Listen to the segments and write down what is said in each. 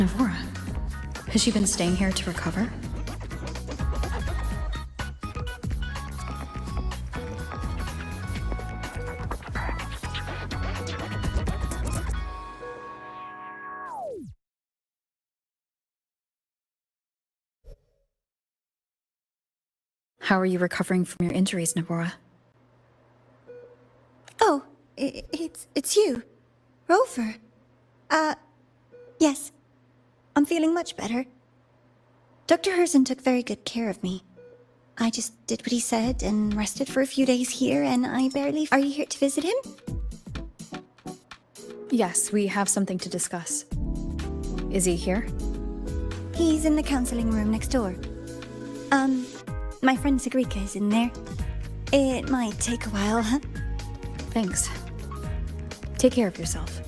Navora. Has she been staying here to recover? How are you recovering from your injuries, Navora? Oh, it's you. Rover. Yes. I'm feeling much better. Dr. Herzen took very good care of me. I just did what he said and rested for a few days here, and I barely... Are you here to visit him? Yes, we have something to discuss. Is he here? He's in the counseling room next door. My friend Sigrika is in there. It might take a while, huh? Thanks. Take care of yourself.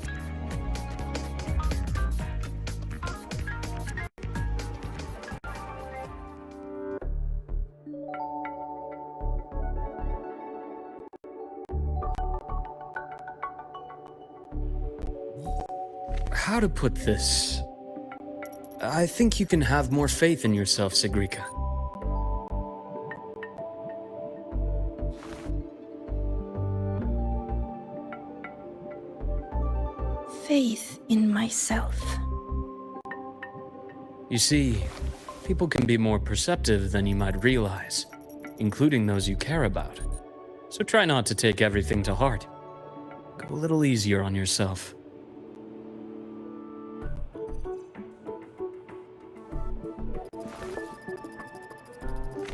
How to put this? I think you can have more faith in yourself, Sigrika. Faith in myself. You see, people can be more perceptive than you might realize, including those you care about. So try not to take everything to heart. Go a little easier on yourself.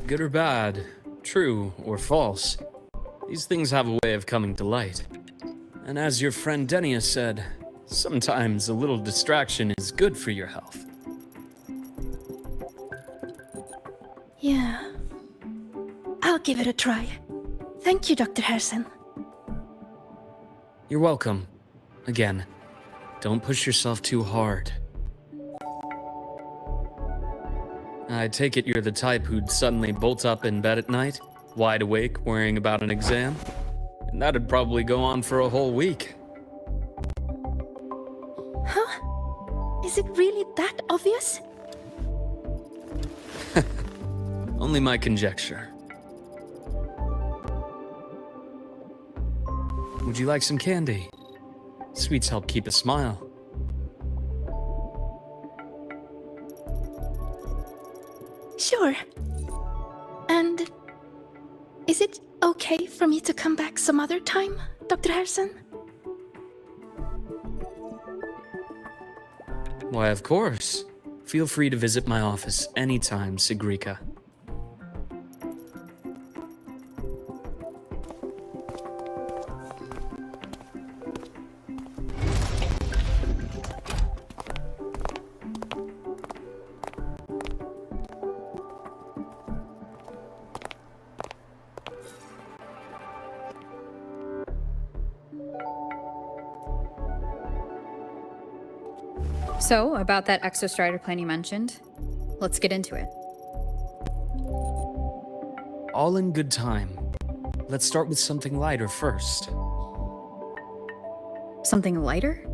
Good or bad, true or false, these things have a way of coming to light. And as your friend Denia said, sometimes a little distraction is good for your health. Yeah. I'll give it a try. Thank you, Dr. Herzen. You're welcome. Again, don't push yourself too hard. I take it you're the type who'd suddenly bolt up in bed at night, wide awake, worrying about an exam? And that'd probably go on for a whole week. Huh? Is it really that obvious? Only my conjecture. Would you like some candy? Sweets help keep a smile. Sure. And is it okay for me to come back some other time, Dr. Herzen? Why, of course. Feel free to visit my office anytime, Sigrika. So, about that exostrider plan you mentioned, let's get into it. All in good time. Let's start with something lighter first. Something lighter?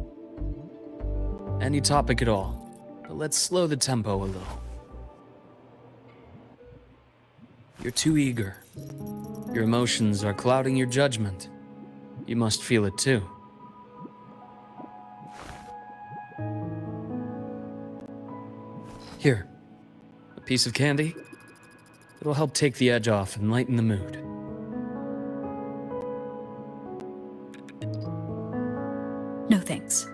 Any topic at all, but let's slow the tempo a little. You're too eager. Your emotions are clouding your judgment. You must feel it too. Here, a piece of candy. It'll help take the edge off and lighten the mood. No thanks.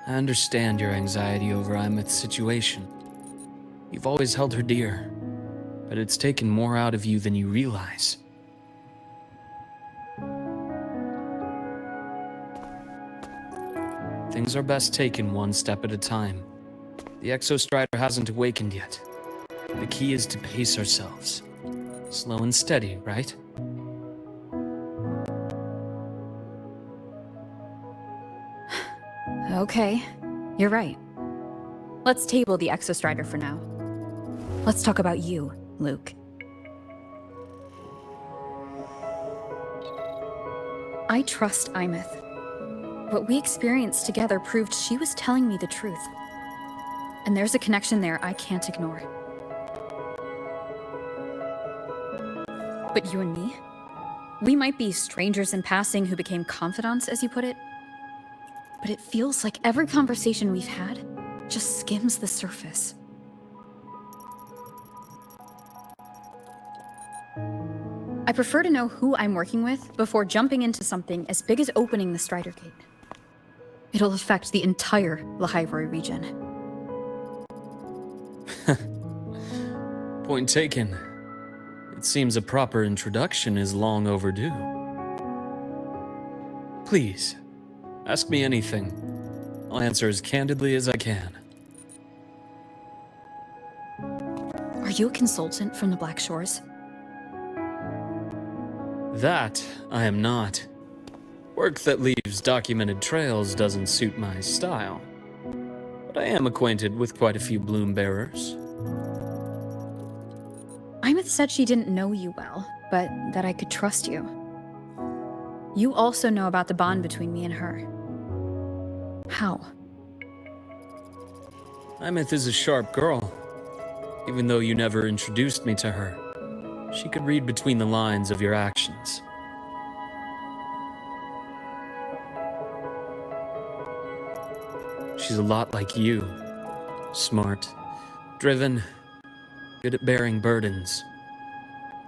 I understand your anxiety over Imeth's situation. You've always held her dear, but it's taken more out of you than you realize. Things are best taken one step at a time. The Exostrider hasn't awakened yet. The key is to pace ourselves. Slow and steady, right? Okay, you're right. Let's table the Exostrider for now. Let's talk about you, Luke. I trust Imeth. What we experienced together proved she was telling me the truth. And there's a connection there I can't ignore. But you and me? We might be strangers in passing who became confidants, as you put it. But it feels like every conversation we've had just skims the surface. I prefer to know who I'm working with before jumping into something as big as opening the Strider Gate. It'll affect the entire Lahairoi region. Point taken. It seems a proper introduction is long overdue. Please, ask me anything. I'll answer as candidly as I can. Are you a consultant from the Black Shores? That I am not. Work that leaves documented trails doesn't suit my style. But I am acquainted with quite a few bloom bearers. Imeth said she didn't know you well, but that I could trust you. You also know about the bond between me and her. How? Imeth is a sharp girl. Even though you never introduced me to her, she could read between the lines of your actions. She's a lot like you. Smart, driven, good at bearing burdens.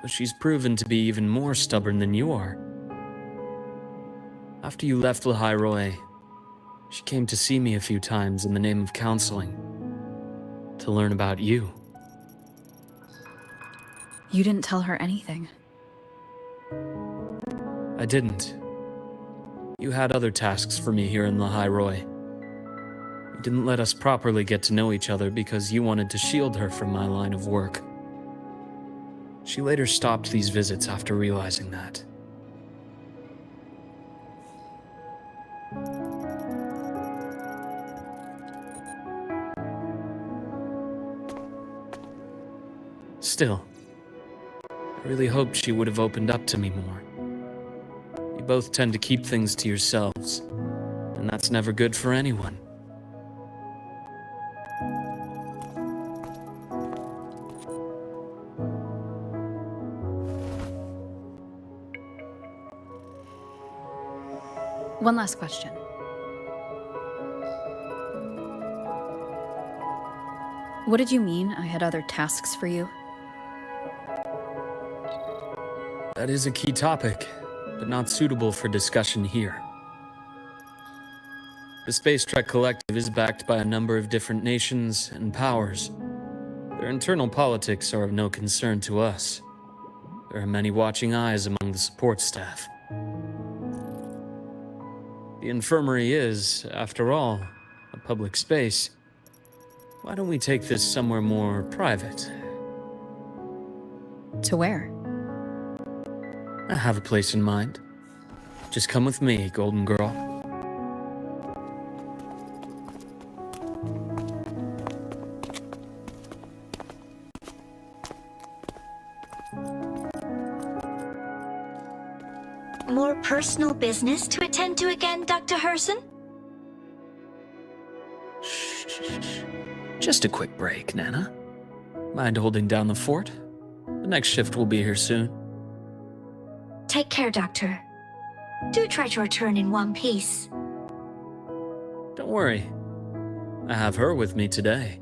But she's proven to be even more stubborn than you are. After you left Lahairoi, she came to see me a few times in the name of counseling. To learn about you. You didn't tell her anything. I didn't. You had other tasks for me here in Lahairoi. You didn't let us properly get to know each other because you wanted to shield her from my line of work. She later stopped these visits after realizing that. Still, I really hoped she would have opened up to me more. You both tend to keep things to yourselves, and that's never good for anyone. One last question. What did you mean I had other tasks for you? That is a key topic, but not suitable for discussion here. The Space Trek Collective is backed by a number of different nations and powers. Their internal politics are of no concern to us. There are many watching eyes among the support staff. The infirmary is, after all, a public space. Why don't we take this somewhere more private? To where? I have a place in mind. Just come with me, Golden Girl. More personal business to attend to again, Dr. Herson? Shh. Just a quick break, Nana. Mind holding down the fort? The next shift will be here soon. Take care, Doctor. Do try to return in one piece. Don't worry. I have her with me today.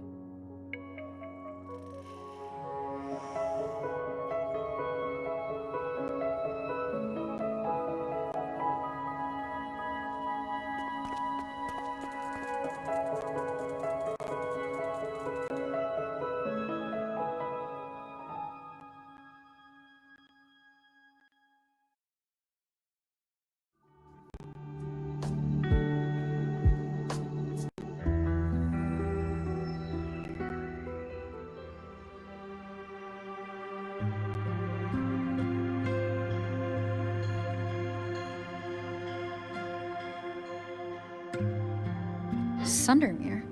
Sundermere?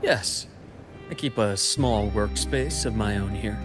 Yes. I keep a small workspace of my own here.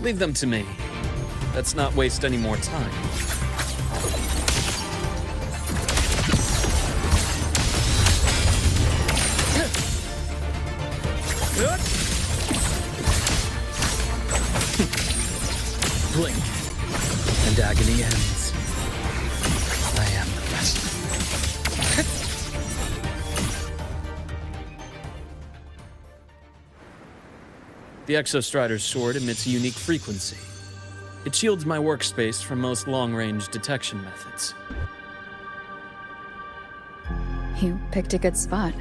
Leave them to me. Let's not waste any more time. Blink, and agony ends. I am the best. The Exostrider's sword emits a unique frequency. It shields my workspace from most long-range detection methods. You picked a good spot.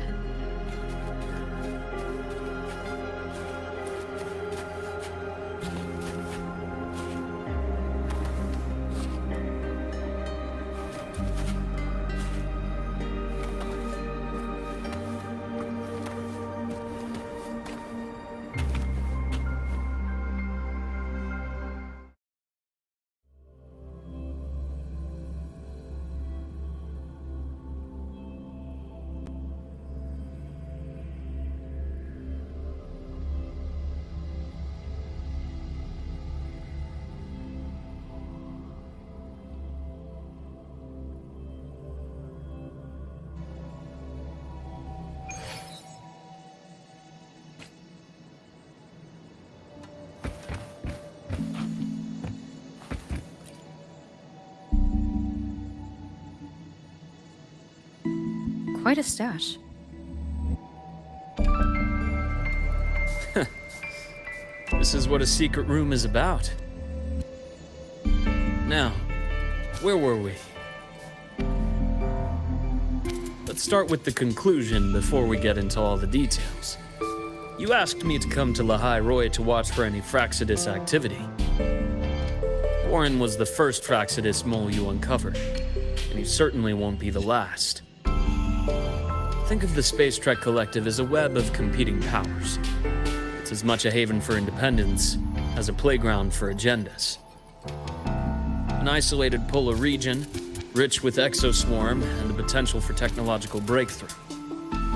Quite a stash. This is what a secret room is about. Now, where were we? Let's start with the conclusion before we get into all the details. You asked me to come to Lehigh Roy to watch for any Fraxidus activity. Warren was the first Fraxidus mole you uncovered, and he certainly won't be the last. Think of the Space Trek Collective as a web of competing powers. It's as much a haven for independence as a playground for agendas. An isolated polar region, rich with exoswarm and the potential for technological breakthrough.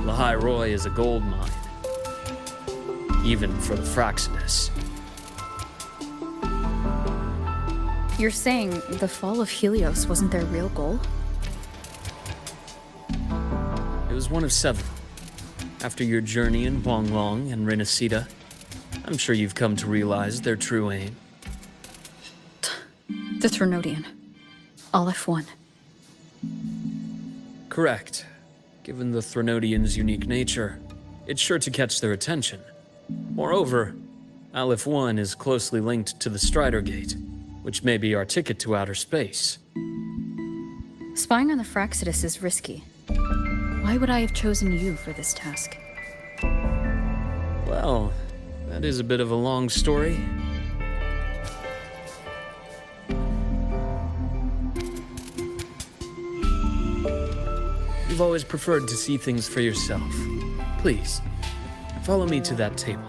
Lehigh Roy is a gold mine, even for the Fraxidus. You're saying the fall of Helios wasn't their real goal? It was one of several. After your journey in Huanglong and Renacida, I'm sure you've come to realize their true aim. The Trinodian. Aleph 1. Correct. Given the Threnodians' unique nature, it's sure to catch their attention. Moreover, Aleph 1 is closely linked to the Strider Gate, which may be our ticket to outer space. Spying on the Fraxidus is risky. Why would I have chosen you for this task? Well, that is a bit of a long story. You've always preferred to see things for yourself. Please, follow me to that table.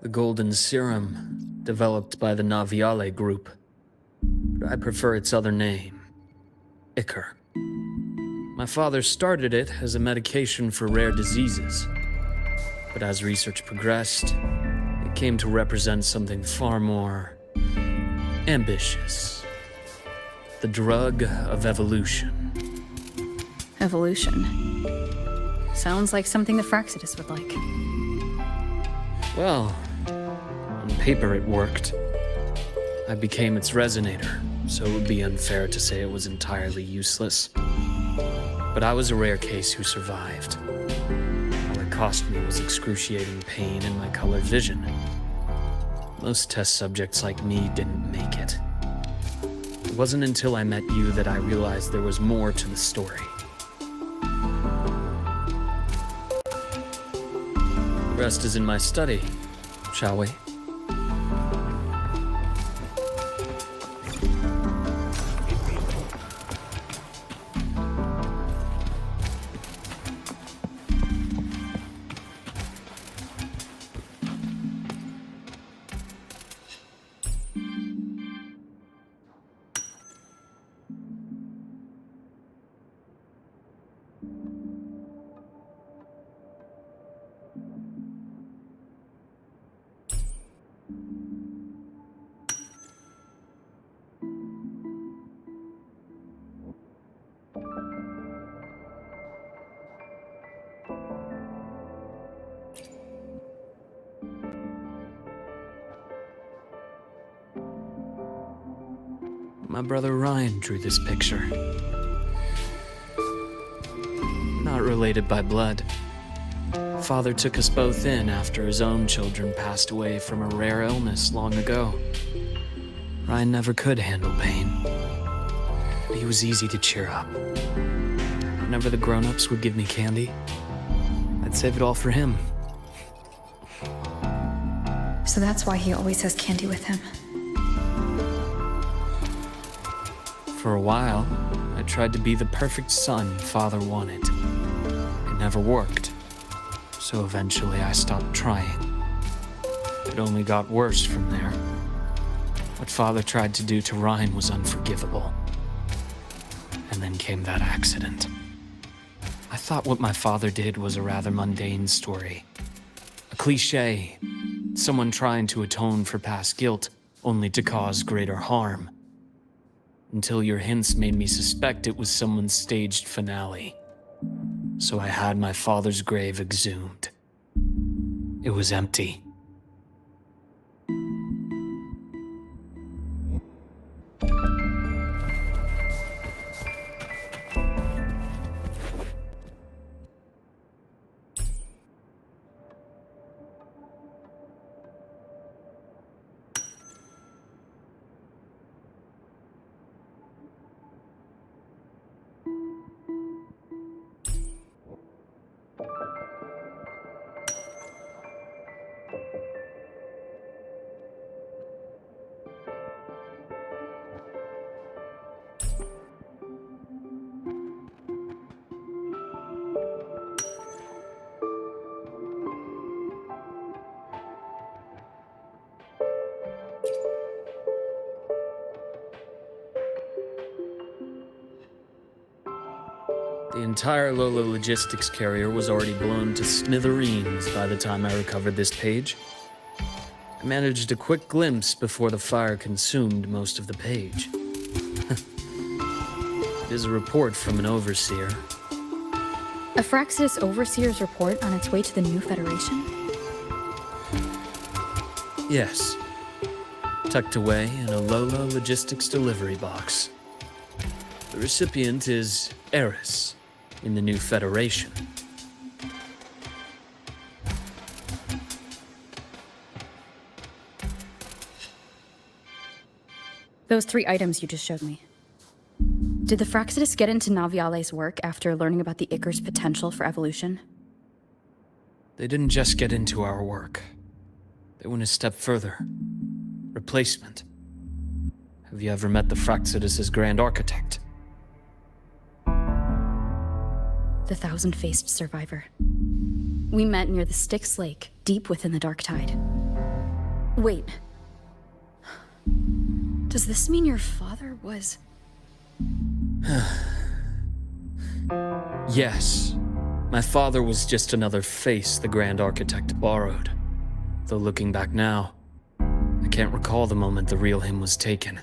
The golden serum, developed by the Naviale group. But I prefer its other name, Ichor. My father started it as a medication for rare diseases. But as research progressed, it came to represent something far more ambitious. The drug of evolution. Evolution. Sounds like something the Fraxidus would like. Well, on paper it worked. I became its resonator, so it would be unfair to say it was entirely useless. But I was a rare case who survived. All it cost me was excruciating pain and my colored vision. Most test subjects like me didn't make it. It wasn't until I met you that I realized there was more to the story. The rest is in my study, shall we? My brother Ryan drew this picture. Not related by blood. Father took us both in after his own children passed away from a rare illness long ago. Ryan never could handle pain, but he was easy to cheer up. Whenever the grown-ups would give me candy, I'd save it all for him. So that's why he always has candy with him. For a while, I tried to be the perfect son Father wanted. It never worked, so eventually I stopped trying. It only got worse from there. What Father tried to do to Ryan was unforgivable. And then came that accident. I thought what my father did was a rather mundane story. A cliché, someone trying to atone for past guilt, only to cause greater harm. Until your hints made me suspect it was someone's staged finale. So I had my father's grave exhumed. It was empty. The entire Lola logistics carrier was already blown to smithereens by the time I recovered this page. I managed a quick glimpse before the fire consumed most of the page. It is a report from an overseer. A Fraxidus Overseer's report on its way to the new Federation? Yes. Tucked away in a Lola logistics delivery box. The recipient is Eris, in the new Federation. Those 3 items you just showed me. Did the Fraxidus get into Naviale's work after learning about the Icar's potential for evolution? They didn't just get into our work. They went a step further. Replacement. Have you ever met the Fraxidus' Grand Architect? The thousand-faced survivor. We met near the Styx Lake, deep within the Dark Tide. Wait. Does this mean your father was... Yes. My father was just another face the Grand Architect borrowed. Though looking back now, I can't recall the moment the real him was taken.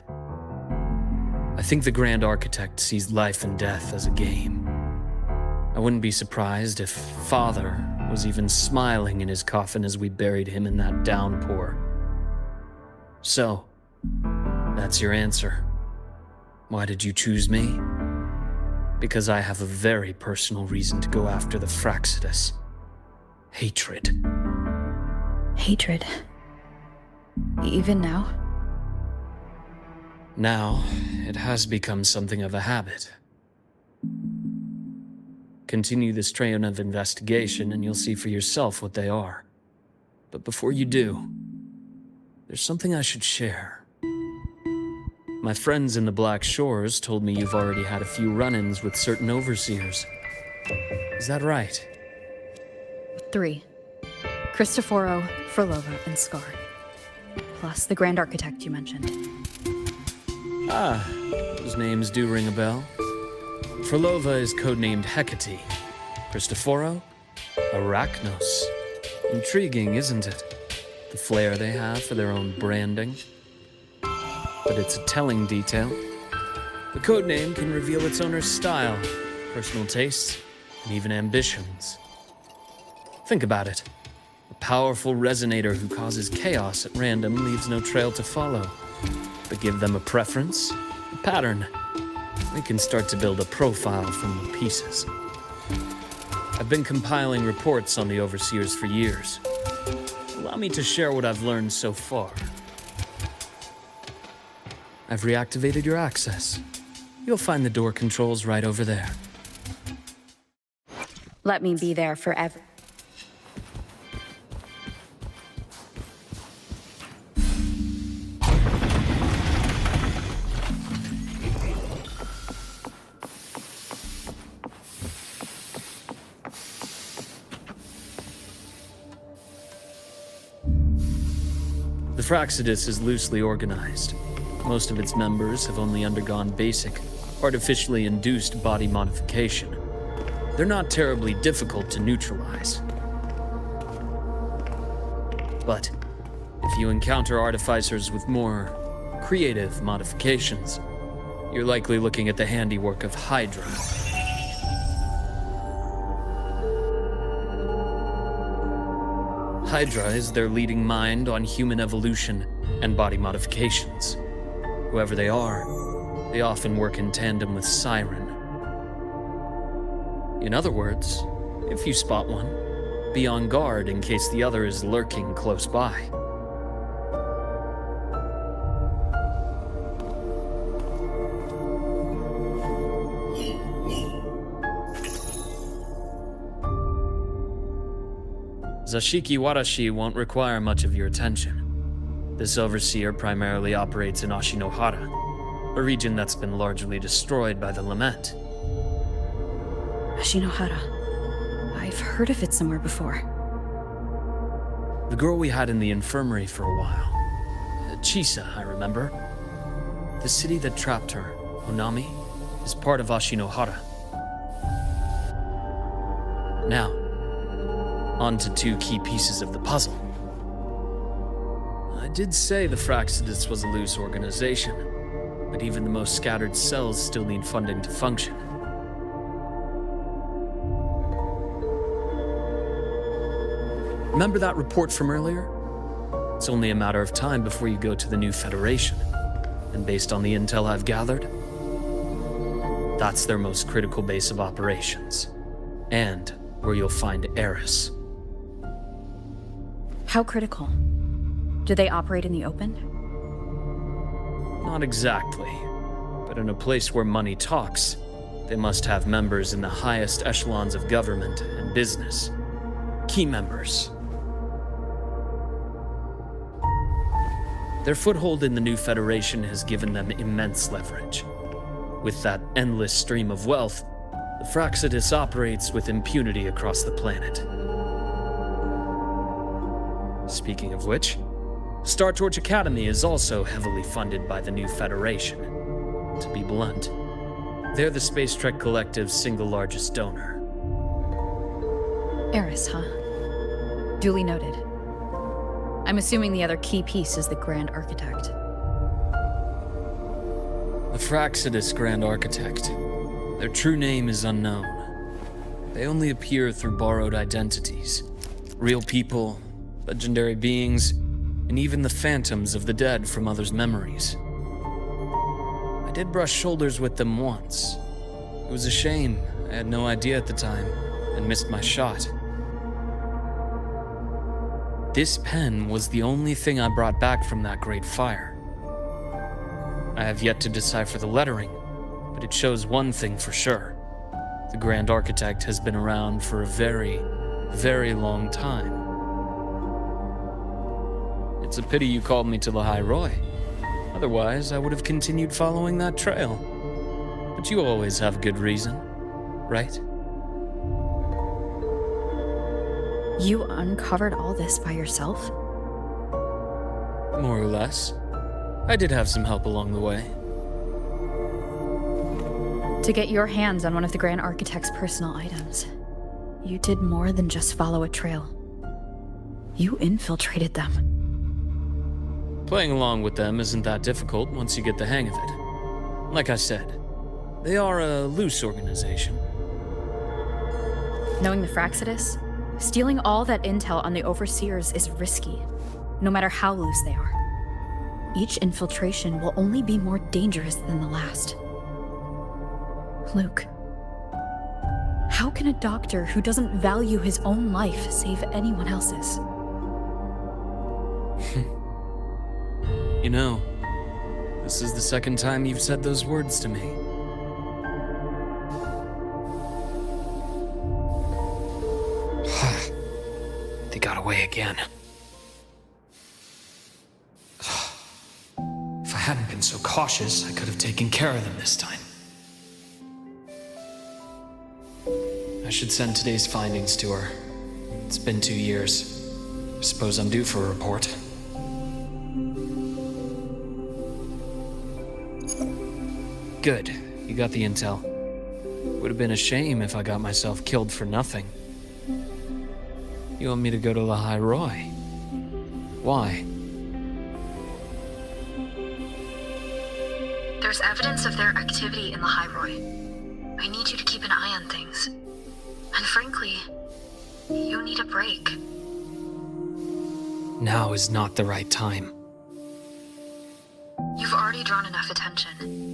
I think the Grand Architect sees life and death as a game. I wouldn't be surprised if Father was even smiling in his coffin as we buried him in that downpour. So, that's your answer. Why did you choose me? Because I have a very personal reason to go after the Fraccidus. Hatred. Hatred. Even now? Now, it has become something of a habit. Continue this train of investigation and you'll see for yourself what they are. But before you do, there's something I should share. My friends in the Black Shores told me you've already had a few run-ins with certain overseers. Is that right? 3. Cristoforo, Frolova, and Scar. Plus the Grand Architect you mentioned. Ah, those names do ring a bell. Frolova is codenamed Hecate. Cristoforo? Arachnos. Intriguing, isn't it? The flair they have for their own branding. But it's a telling detail. The codename can reveal its owner's style, personal tastes, and even ambitions. Think about it. A powerful resonator who causes chaos at random leaves no trail to follow. But give them a preference, a pattern. We can start to build a profile from the pieces. I've been compiling reports on the Overseers for years. Allow me to share what I've learned so far. I've reactivated your access. You'll find the door controls right over there. Let me be there forever. The Fraccidus is loosely organized. Most of its members have only undergone basic, artificially induced body modification. They're not terribly difficult to neutralize. But if you encounter artificers with more creative modifications, you're likely looking at the handiwork of Hydra. Hydra is their leading mind on human evolution and body modifications. Whoever they are, they often work in tandem with Siren. In other words, if you spot one, be on guard in case the other is lurking close by. Zashiki Warashi won't require much of your attention. This overseer primarily operates in Ashinohara, a region that's been largely destroyed by the Lament. Ashinohara. I've heard of it somewhere before. The girl we had in the infirmary for a while. Chisa, I remember. The city that trapped her, Onami, is part of Ashinohara. Now, on to 2 key pieces of the puzzle. I did say the Fraccidus was a loose organization, but even the most scattered cells still need funding to function. Remember that report from earlier? It's only a matter of time before you go to the new Federation, and based on the intel I've gathered, that's their most critical base of operations, and where you'll find Eris. How critical? Do they operate in the open? Not exactly, but in a place where money talks, they must have members in the highest echelons of government and business. Key members. Their foothold in the new Federation has given them immense leverage. With that endless stream of wealth, the Fraccidus operates with impunity across the planet. Speaking of which, Star Torch Academy is also heavily funded by the new Federation. To be blunt, they're the Space Trek Collective's single largest donor. Eris, huh? Duly noted. I'm assuming the other key piece is the Grand Architect. The Fraccidus Grand Architect. Their true name is unknown. They only appear through borrowed identities. Real people, legendary beings, and even the phantoms of the dead from others' memories. I did brush shoulders with them once. It was a shame. I had no idea at the time, and missed my shot. This pen was the only thing I brought back from that great fire. I have yet to decipher the lettering, but it shows one thing for sure. The Grand Architect has been around for a very, very long time. It's a pity you called me to the High Roy. Otherwise, I would have continued following that trail. But you always have good reason, right? You uncovered all this by yourself? More or less. I did have some help along the way. To get your hands on one of the Grand Architect's personal items, you did more than just follow a trail. You infiltrated them. Playing along with them isn't that difficult once you get the hang of it. Like I said, they are a loose organization. Knowing the Fraxidus, stealing all that intel on the Overseers is risky, no matter how loose they are. Each infiltration will only be more dangerous than the last. Luke, how can a doctor who doesn't value his own life save anyone else's? You know, this is the second time you've said those words to me. They got away again. If I hadn't been so cautious, I could have taken care of them this time. I should send today's findings to her. It's been 2 years. I suppose I'm due for a report. Good. You got the intel. Would have been a shame if I got myself killed for nothing. You want me to go to the High Roy? Why? There's evidence of their activity in the High Roy. I need you to keep an eye on things. And frankly, you need a break. Now is not the right time. You've already drawn enough attention.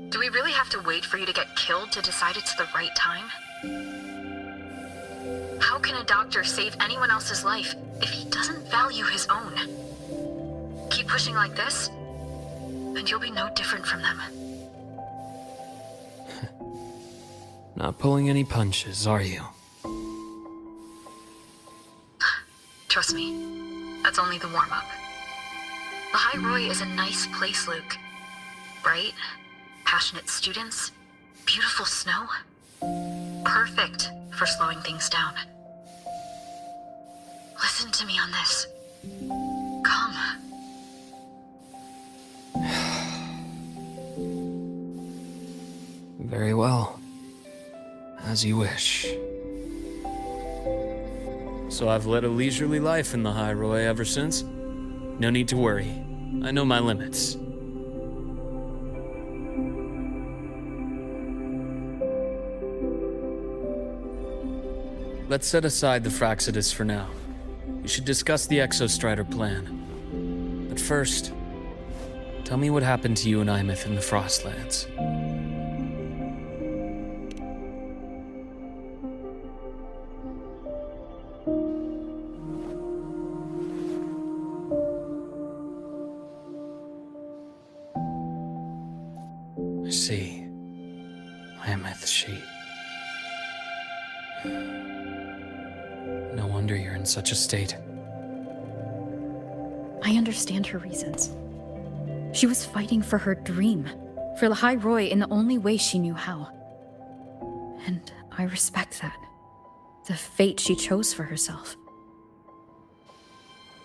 Do we really have to wait for you to get killed to decide it's the right time? How can a doctor save anyone else's life if he doesn't value his own? Keep pushing like this, and you'll be no different from them. Not pulling any punches, are you? Trust me, that's only the warm-up. The High Roy is a nice place, Luke. Bright, passionate students, beautiful snow. Perfect for slowing things down. Listen to me on this. Come. Very well. As you wish. So I've led a leisurely life in the High Roy ever since. No need to worry. I know my limits. Let's set aside the Fraxidus for now. We should discuss the Exostrider plan. But first, tell me what happened to you and Imeth in the Frostlands. I see. Imeth, she... No wonder you're in such a state. I understand her reasons. She was fighting for her dream, for the High Roy in the only way she knew how. And I respect that. The fate she chose for herself.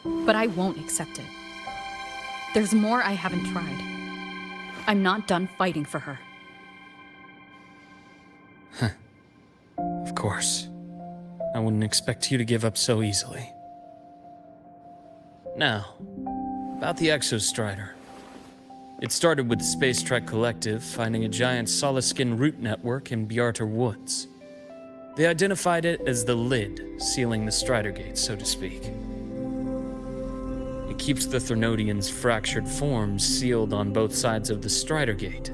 But I won't accept it. There's more I haven't tried. I'm not done fighting for her. Of course. I wouldn't expect you to give up so easily. Now, about the Exostrider. It started with the Space Trek Collective finding a giant Solaskin root network in Bjartar Woods. They identified it as the lid sealing the Strider Gate, so to speak. It keeps the Threnodians' fractured forms sealed on both sides of the Strider Gate.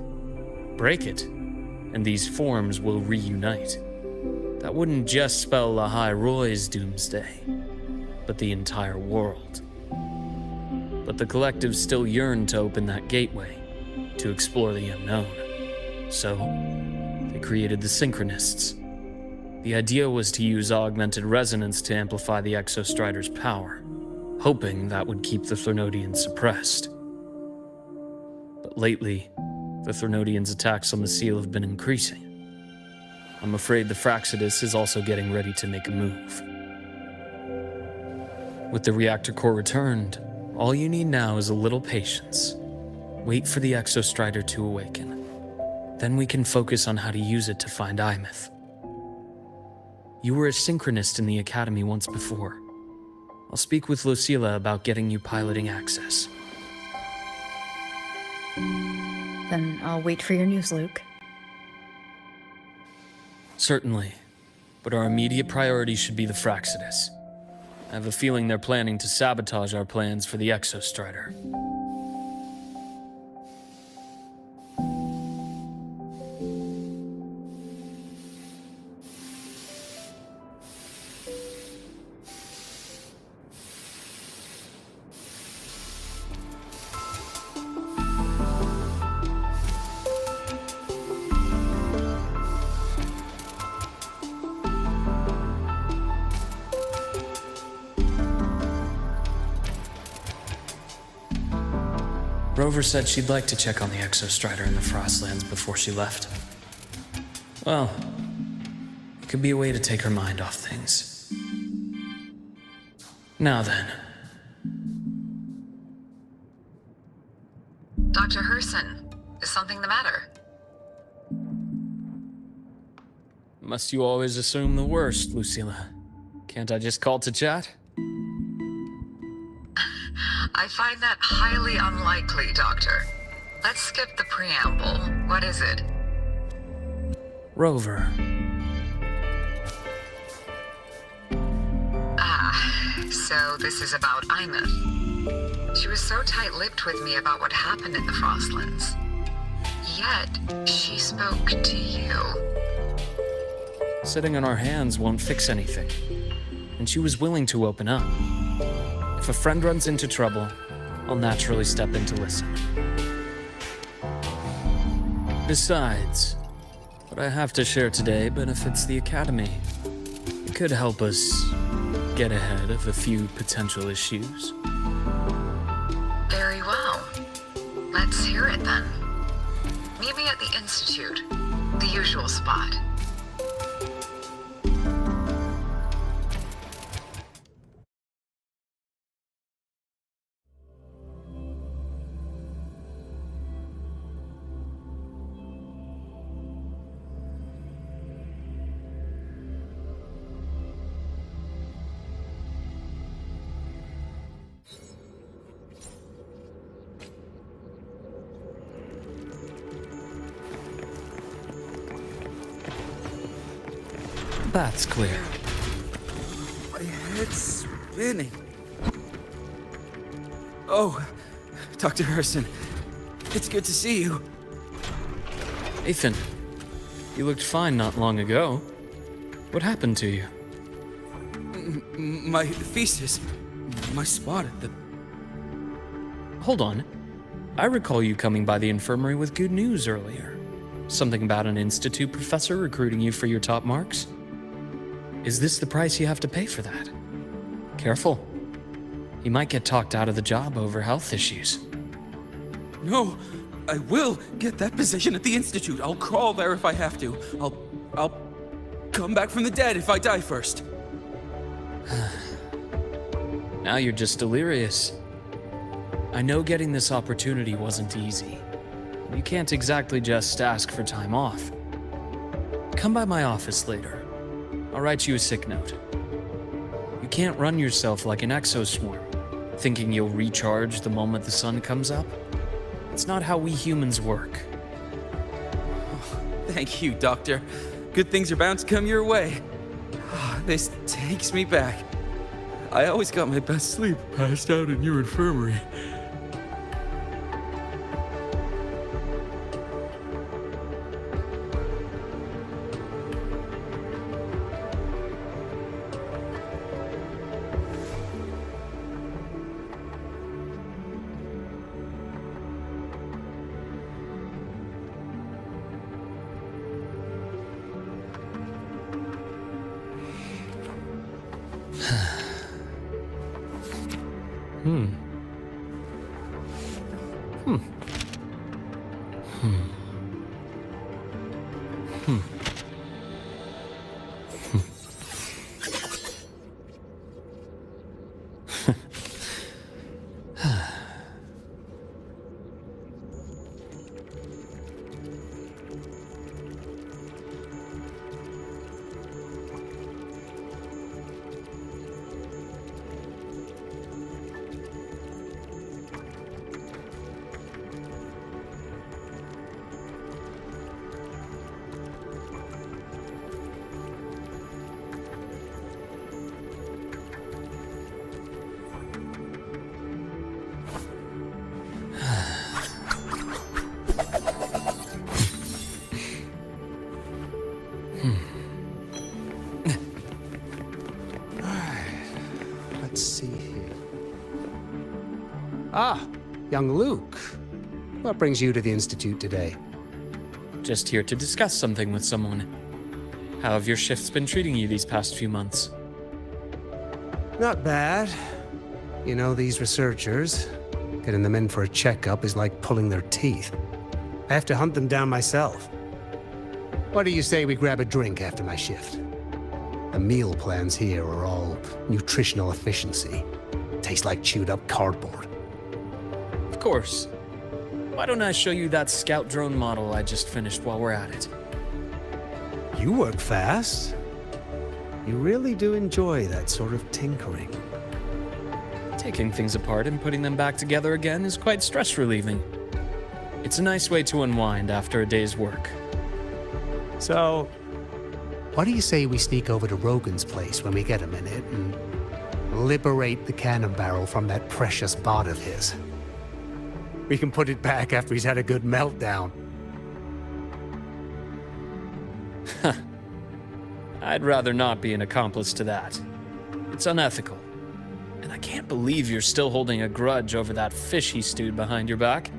Break it, and these forms will reunite. That wouldn't just spell Lahai Roy's doomsday, but the entire world. But the collective still yearned to open that gateway, to explore the unknown. So, they created the Synchronists. The idea was to use augmented resonance to amplify the Exostrider's power, hoping that would keep the Threnodians suppressed. But lately, the Threnodians' attacks on the seal have been increasing. I'm afraid the Fraxidus is also getting ready to make a move. With the reactor core returned, all you need now is a little patience. Wait for the Exostrider to awaken. Then we can focus on how to use it to find Imeth. You were a synchronist in the Academy once before. I'll speak with Lucilla about getting you piloting access. Then I'll wait for your news, Luke. Certainly, but our immediate priority should be the Fraxidus. I have a feeling they're planning to sabotage our plans for the Exostrider. Rover said she'd like to check on the Exostrider in the Frostlands before she left. Well, it could be a way to take her mind off things. Now then. Dr. Herson, is something the matter? Must you always assume the worst, Lucilla? Can't I just call to chat? I find that highly unlikely, Doctor. Let's skip the preamble. What is it? Rover. So this is about Imeth. She was so tight-lipped with me about what happened in the Frostlands. Yet, she spoke to you. Sitting on our hands won't fix anything. And she was willing to open up. If a friend runs into trouble, I'll naturally step in to listen. Besides, what I have to share today benefits the Academy. It could help us get ahead of a few potential issues. Very well. Let's hear it then. Meet me at the Institute, the usual spot. That's clear. My head's spinning. Oh, Dr. Herson, it's good to see you. Ethan, you looked fine not long ago. What happened to you? My thesis, my spot at the... Hold on. I recall you coming by the infirmary with good news earlier. Something about an institute professor recruiting you for your top marks? Is this the price you have to pay for that? Careful. You might get talked out of the job over health issues. No, I will get that position at the Institute. I'll crawl there if I have to. I'll come back from the dead if I die first. Now you're just delirious. I know getting this opportunity wasn't easy. You can't exactly just ask for time off. Come by my office later. I'll write you a sick note. You can't run yourself like an exoswarm, thinking you'll recharge the moment the sun comes up. It's not how we humans work. Thank you, Doctor. Good things are bound to come your way. This takes me back. I always got my best sleep passed out in your infirmary. Let's see here. Ah, young Luke. What brings you to the Institute today? Just here to discuss something with someone. How have your shifts been treating you these past few months? Not bad. You know, these researchers, getting them in for a checkup is like pulling their teeth. I have to hunt them down myself. What do you say we grab a drink after my shift? The meal plans here are all nutritional efficiency. Taste like chewed up cardboard. Of course. Why don't I show you that scout drone model I just finished while we're at it? You work fast. You really do enjoy that sort of tinkering. Taking things apart and putting them back together again is quite stress relieving. It's a nice way to unwind after a day's work. So, what do you say we sneak over to Rogan's place when we get a minute and liberate the cannon barrel from that precious bot of his? We can put it back after he's had a good meltdown. I'd rather not be an accomplice to that. It's unethical. And I can't believe you're still holding a grudge over that fish he stewed behind your back.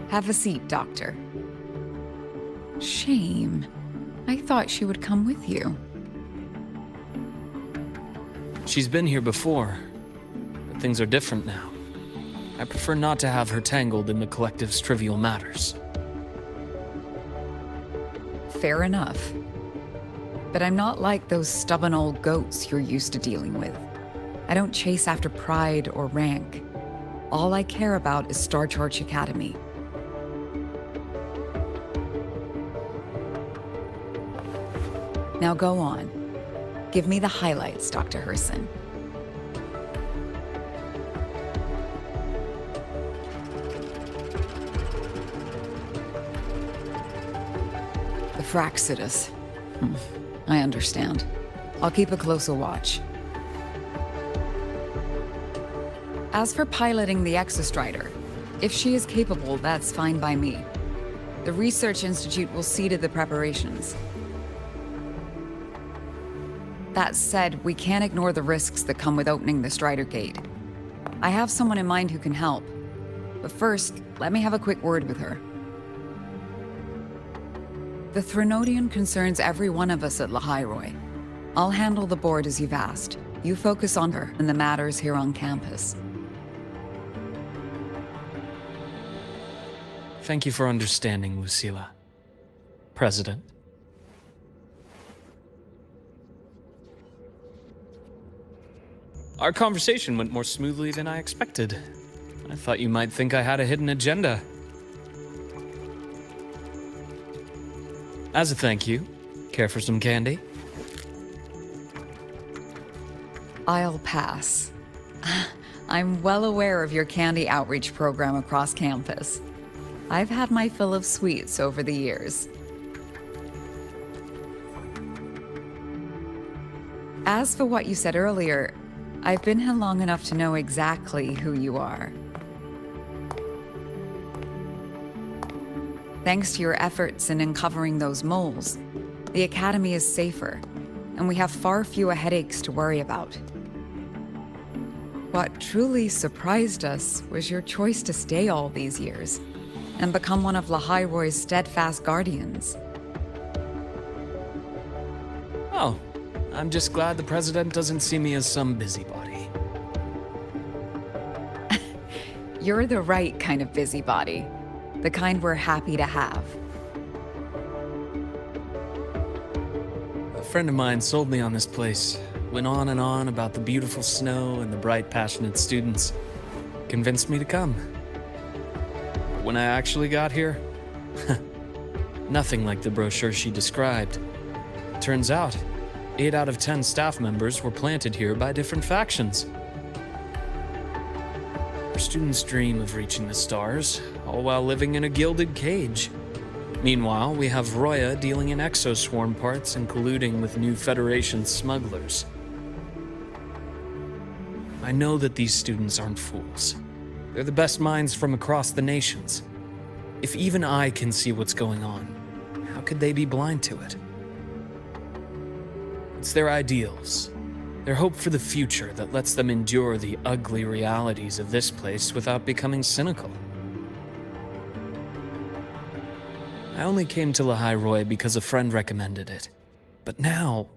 Have a seat, Doctor. Shame. I thought she would come with you. She's been here before, but things are different now. I prefer not to have her tangled in the collective's trivial matters. Fair enough. But I'm not like those stubborn old goats you're used to dealing with. I don't chase after pride or rank. All I care about is Star Charge Academy. Now go on. Give me the highlights, Dr. Herson. The Fraxidus. I understand. I'll keep a closer watch. As for piloting the Exostrider, if she is capable, that's fine by me. The Research Institute will see to the preparations. That said, we can't ignore the risks that come with opening the Strider Gate. I have someone in mind who can help. But first, let me have a quick word with her. The Threnodian concerns every one of us at Lahairoi. I'll handle the board as you've asked. You focus on her and the matters here on campus. Thank you for understanding, Lucilla. President. Our conversation went more smoothly than I expected. I thought you might think I had a hidden agenda. As a thank you, care for some candy? I'll pass. I'm well aware of your candy outreach program across campus. I've had my fill of sweets over the years. As for what you said earlier, I've been here long enough to know exactly who you are. Thanks to your efforts in uncovering those moles, the Academy is safer, and we have far fewer headaches to worry about. What truly surprised us was your choice to stay all these years and become one of Lahairoi's steadfast guardians. Oh, I'm just glad the President doesn't see me as some busybody. You're the right kind of busybody. The kind we're happy to have. A friend of mine sold me on this place. Went on and on about the beautiful snow and the bright, passionate students. Convinced me to come. But when I actually got here, nothing like the brochure she described. Turns out, 8 out of 10 staff members were planted here by different factions. Our students dream of reaching the stars, all while living in a gilded cage. Meanwhile, we have Roya dealing in exoswarm parts and colluding with new Federation smugglers. I know that these students aren't fools. They're the best minds from across the nations. If even I can see what's going on, how could they be blind to it? It's their ideals, their hope for the future that lets them endure the ugly realities of this place without becoming cynical. I only came to Lahairoi because a friend recommended it. But now...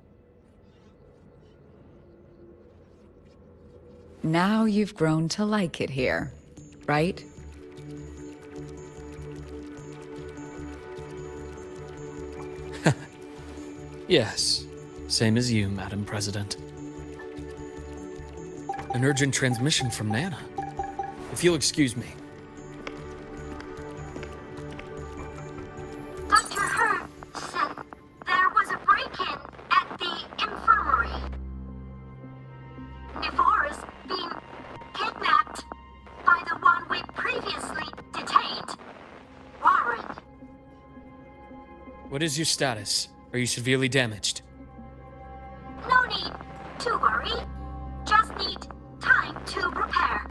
Now you've grown to like it here, right? Yes, same as you, Madam President. An urgent transmission from Nana. If you'll excuse me. Dr. Hurd said there was a break-in at the infirmary. Nevora's being kidnapped by the one we previously detained, Warren. What is your status? Are you severely damaged? No need to worry. Just need time to repair.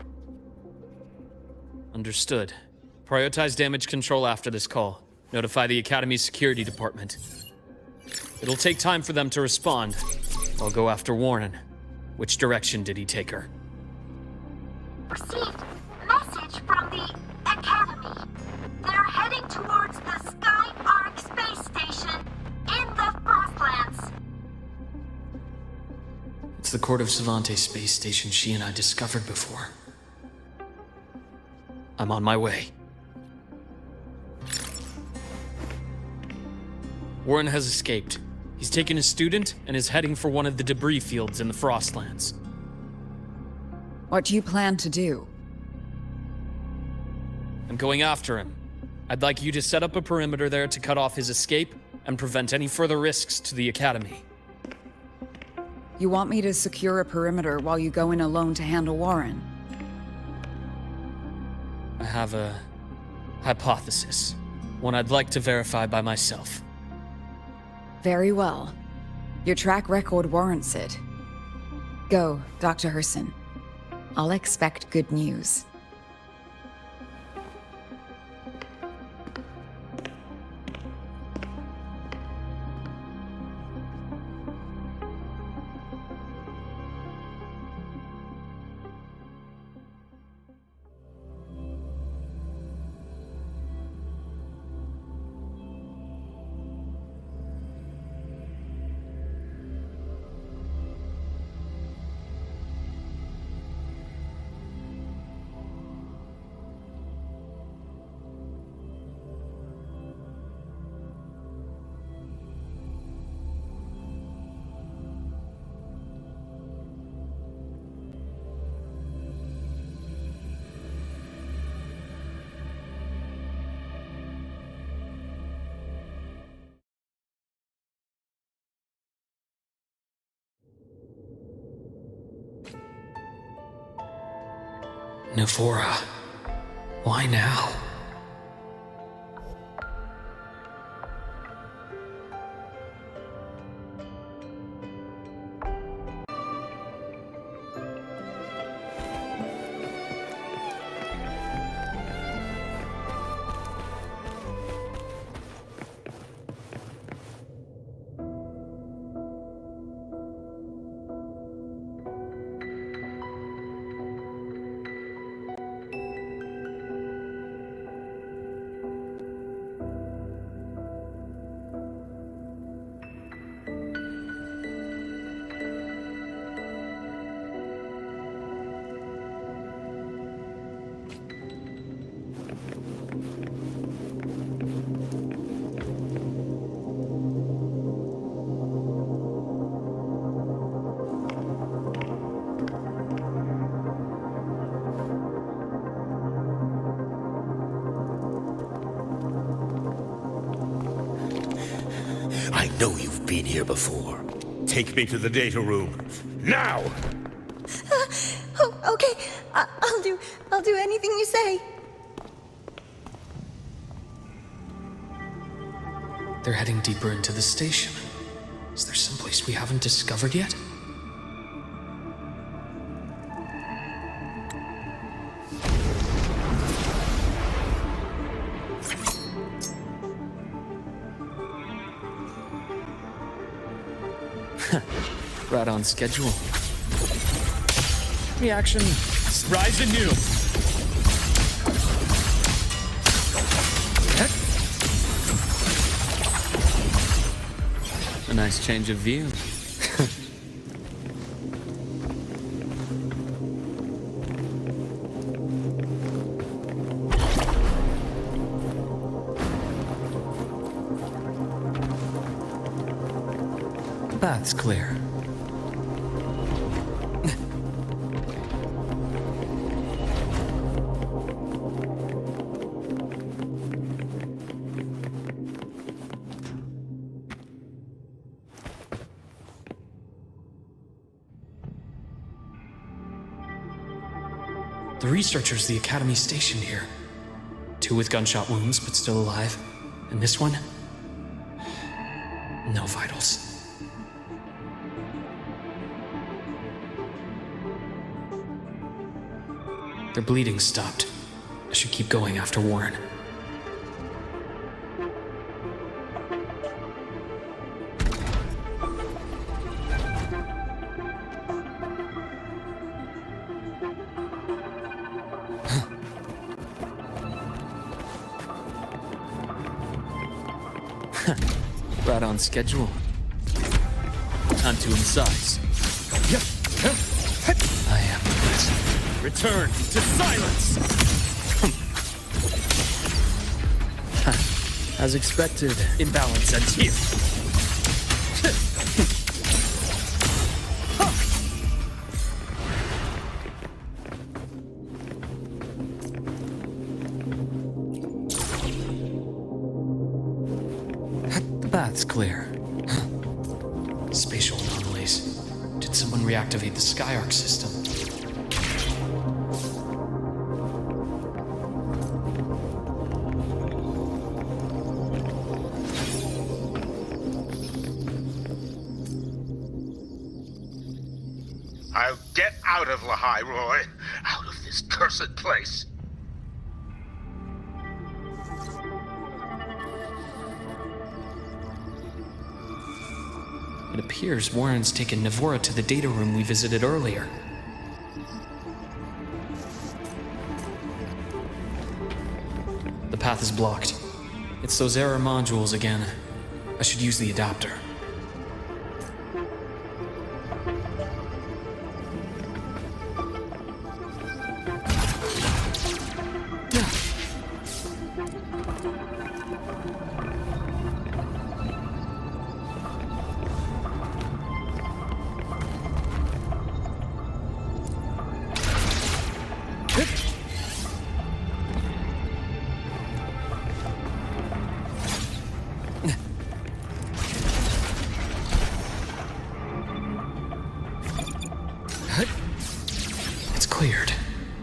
Understood. Prioritize damage control after this call. Notify the Academy's security department. It'll take time for them to respond. I'll go after Warren. Which direction did he take her? Received message from the Academy. They're heading towards the Sky Arc space station in the Frostlands. It's the Court of Savante space station she and I discovered before. I'm on my way. Warren has escaped. He's taken a student and is heading for one of the debris fields in the Frostlands. What do you plan to do? I'm going after him. I'd like you to set up a perimeter there to cut off his escape and prevent any further risks to the Academy. You want me to secure a perimeter while you go in alone to handle Warren? I have a hypothesis. One I'd like to verify by myself. Very well. Your track record warrants it. Go, Dr. Herson. I'll expect good news. Navora. Why now? I know you've been here before. Take me to the data room. Now! Oh, okay. I'll do anything you say. They're heading deeper into the station. Is there someplace we haven't discovered yet? Right on schedule. Reaction. Rise anew. A nice change of view. The path's clear. The researchers the Academy stationed here. 2 with gunshot wounds, but still alive. And this one? No vitals. Their bleeding stopped. I should keep going after Warren. Right on schedule. Time to incise. I am the best. Return to silence! As expected, imbalance ends here. The path's clear. Spatial anomalies. Did someone reactivate the Skyarc system? I'll get out of Lahai, Roy. Out of this cursed place. It appears Warren's taken Navora to the data room we visited earlier. The path is blocked. It's those error modules again. I should use the adapter.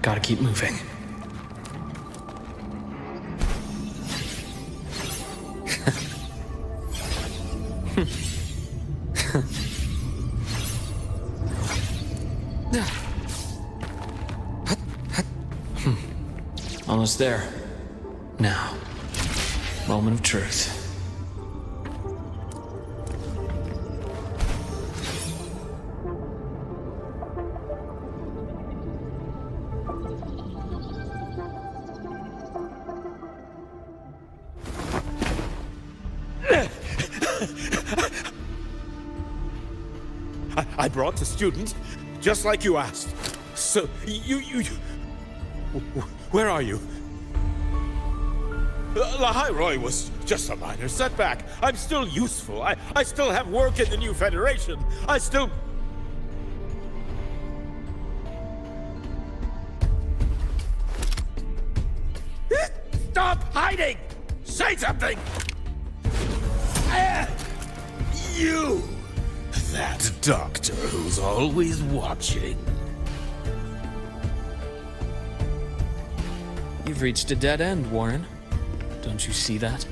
Gotta keep moving. Almost there. Now, moment of truth. I brought the student, just like you asked. So, where are you? Lahairoi was just a minor setback. I'm still useful. I still have work in the new Federation. I still... Stop hiding! Say something! You! That doctor who's always watching. You've reached a dead end, Warren. Don't you see that?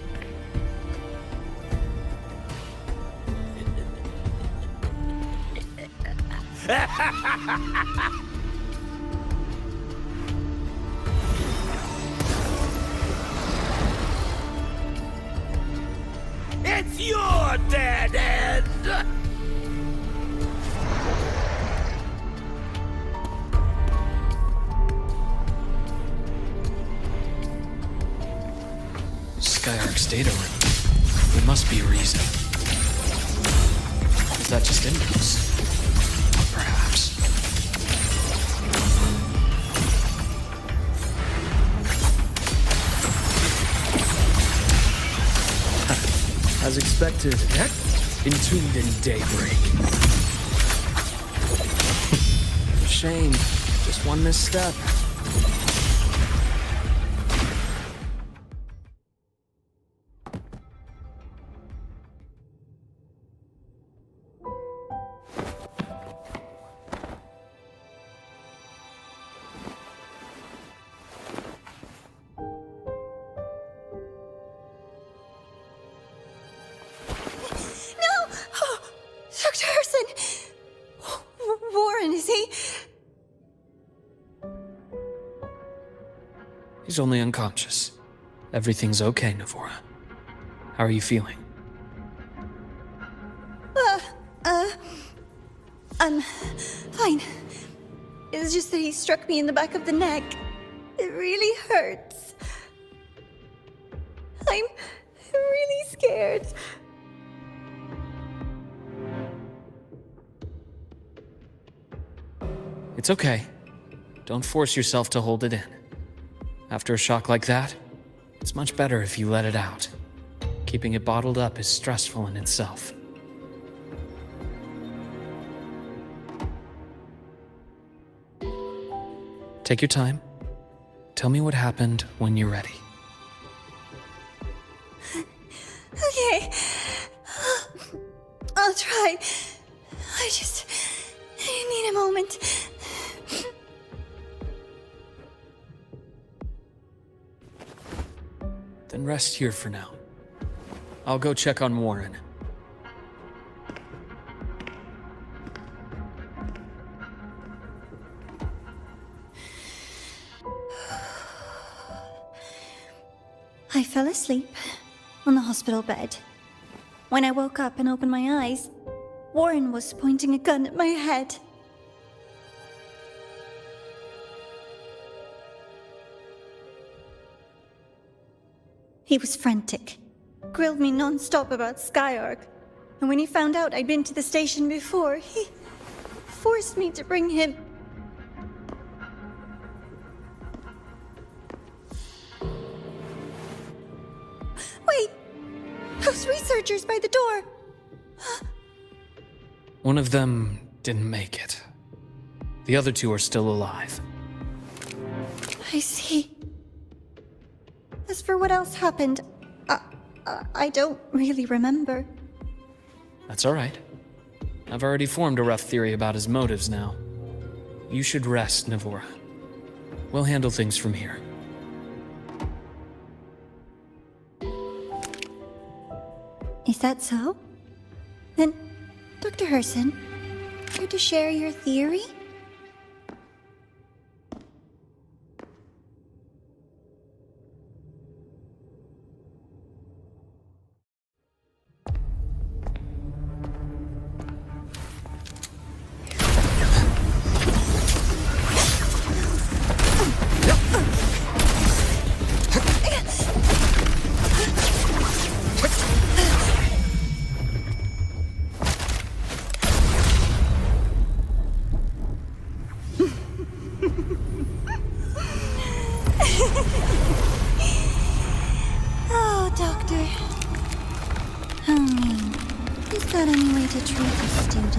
It's your dead end! Skyark's data room. There must be a reason. Is that just impulse? Perhaps. As expected, entombed in daybreak. Shame. Just one misstep. Dr. Herson! Warren, is he? He's only unconscious. Everything's okay, Navora. How are you feeling? I'm fine. It's just that he struck me in the back of the neck. It really hurts. I'm really scared. It's okay. Don't force yourself to hold it in. After a shock like that, it's much better if you let it out. Keeping it bottled up is stressful in itself. Take your time. Tell me what happened when you're ready. Okay. I'll try. I just need a moment. Then rest here for now. I'll go check on Warren. I fell asleep on the hospital bed. When I woke up and opened my eyes, Warren was pointing a gun at my head. He was frantic, grilled me non-stop about Skyark, and when he found out I'd been to the station before, he forced me to bring him. Wait! Those researchers by the door! One of them didn't make it. The other two are still alive. I see. As for what else happened, I don't really remember. That's all right. I've already formed a rough theory about his motives now. You should rest, Navora. We'll handle things from here. Is that so? Then, Dr. Herson, care to share your theory? Oh, Doctor. How mean. Is that any way to treat a student?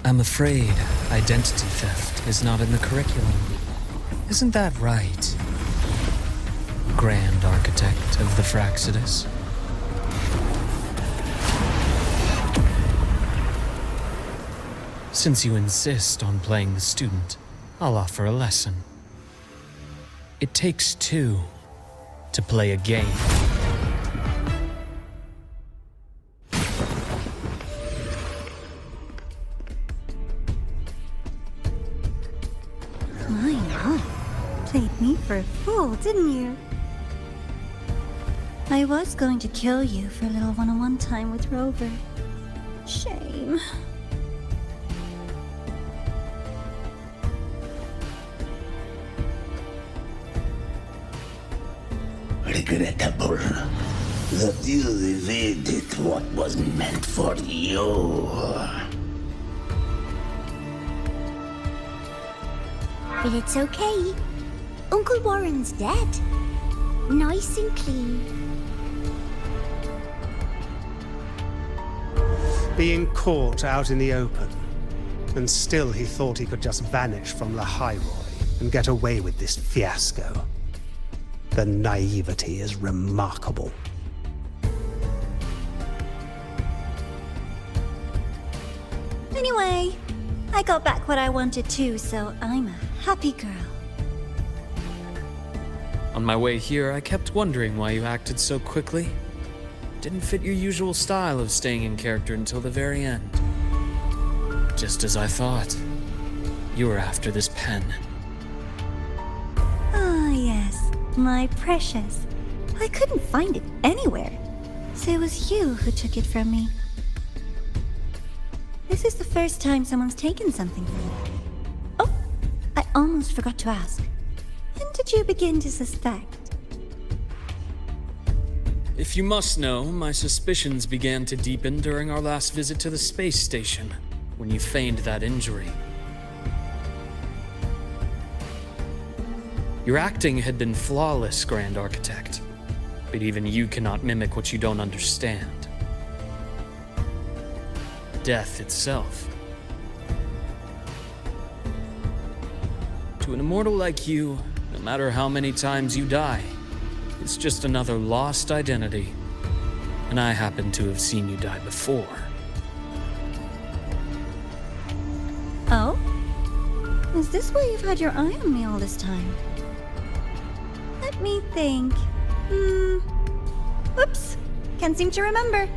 I'm afraid identity theft is not in the curriculum. Isn't that right, Grand Architect of the Fraxidus? Since you insist on playing the student, I'll offer a lesson. It takes two to play a game. My, played me for a fool, didn't you? I was going to kill you for a little one-on-one time with Rover. Shame. Regrettable that you evaded what was meant for you. But it's okay. Uncle Warren's dead. Nice and clean. Being caught out in the open, and still he thought he could just vanish from the High Roy and get away with this fiasco. The naivety is remarkable. Anyway, I got back what I wanted too, so I'm a happy girl. On my way here, I kept wondering why you acted so quickly. Didn't fit your usual style of staying in character until the very end. Just as I thought. You were after this pen. Ah, yes, my precious. I couldn't find it anywhere, so it was you who took it from me. This is the first time someone's taken something from me. Oh, I almost forgot to ask. When did you begin to suspect? If you must know, my suspicions began to deepen during our last visit to the space station, when you feigned that injury. Your acting had been flawless, Grand Architect, but even you cannot mimic what you don't understand. Death itself. To an immortal like you, no matter how many times you die, it's just another lost identity. And I happen to have seen you die before. Oh? Is this why you've had your eye on me all this time? Let me think. Whoops. Can't seem to remember.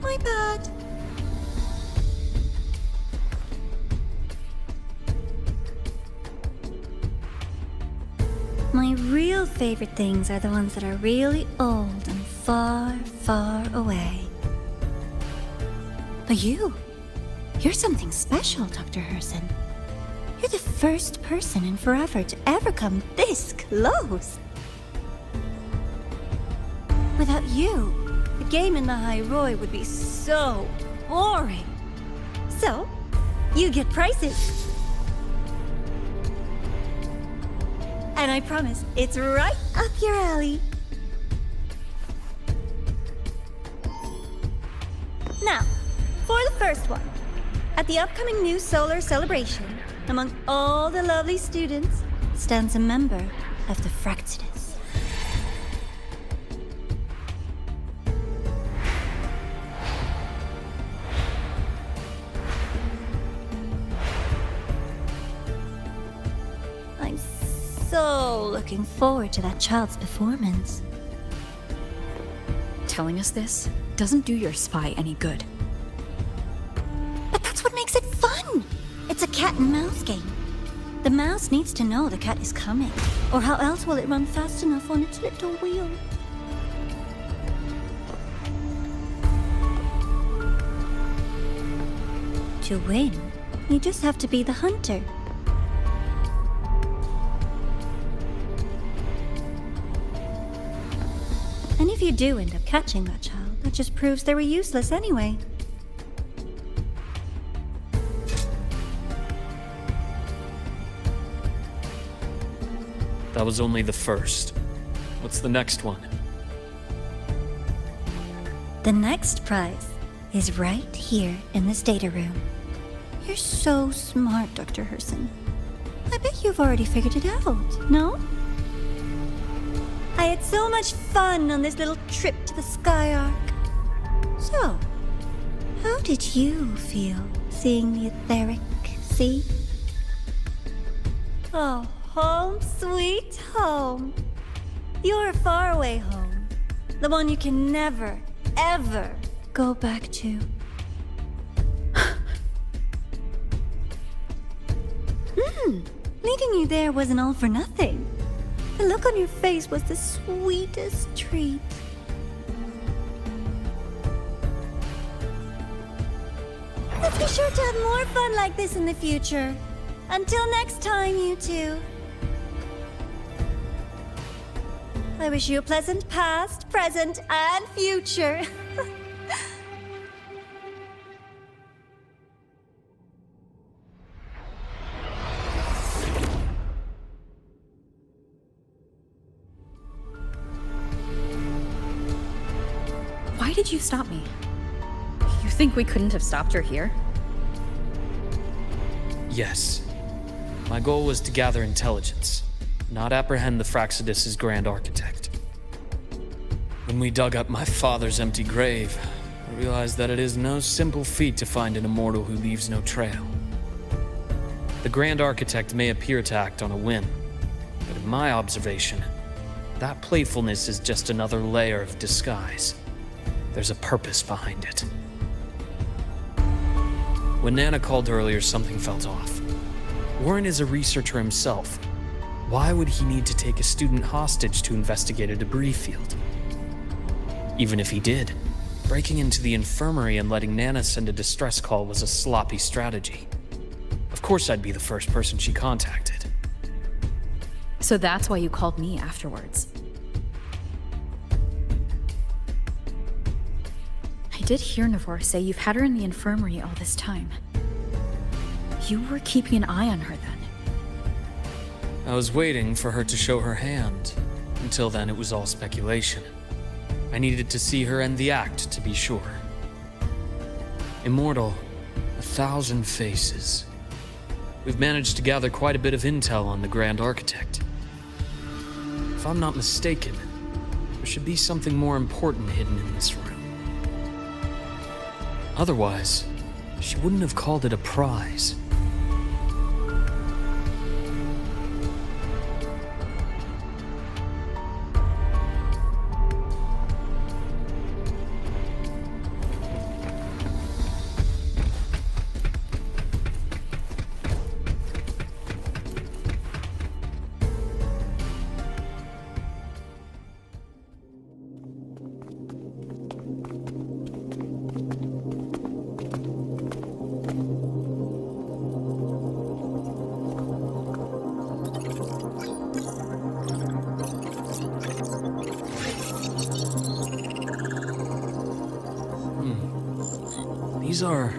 My bad. My real favorite things are the ones that are really old and far, far away. But you're something special, Dr. Herson. You're the first person in forever to ever come this close. Without you, the game in the High Roy would be so boring. So, you get prizes. And I promise, it's right up your alley. Now, for the first one. At the upcoming new solar celebration, among all the lovely students, stands a member of the Fraxidus. looking forward to that child's performance. Telling us this doesn't do your spy any good. But that's what makes it fun! It's a cat and mouse game. The mouse needs to know the cat is coming, or how else will it run fast enough on its little wheel? To win, you just have to be the hunter. And if you do end up catching that child, that just proves they were useless anyway. That was only the first. What's the next one? The next prize is right here in this data room. You're so smart, Dr. Herson. I bet you've already figured it out, no? I had so much fun on this little trip to the Sky Arc. So, how did you feel seeing the etheric sea? Oh, home sweet home. Your faraway home. The one you can never, ever go back to. Leading you there wasn't all for nothing. The look on your face was the sweetest treat. Let's be sure to have more fun like this in the future. Until next time, you two. I wish you a pleasant past, present, and future. Why did you stop me? You think we couldn't have stopped her here? Yes. My goal was to gather intelligence, not apprehend the Fraxidus' Grand Architect. When we dug up my father's empty grave, I realized that it is no simple feat to find an immortal who leaves no trail. The Grand Architect may appear to act on a whim, but in my observation, that playfulness is just another layer of disguise. There's a purpose behind it. When Nana called earlier, something felt off. Warren is a researcher himself. Why would he need to take a student hostage to investigate a debris field? Even if he did, breaking into the infirmary and letting Nana send a distress call was a sloppy strategy. Of course I'd be the first person she contacted. So that's why you called me afterwards. I did hear Navor say you've had her in the infirmary all this time. You were keeping an eye on her then. I was waiting for her to show her hand. Until then, it was all speculation. I needed to see her end the act to be sure. Immortal, 1,000 faces. We've managed to gather quite a bit of intel on the Grand Architect. If I'm not mistaken, there should be something more important hidden in this room. Otherwise, she wouldn't have called it a prize. These are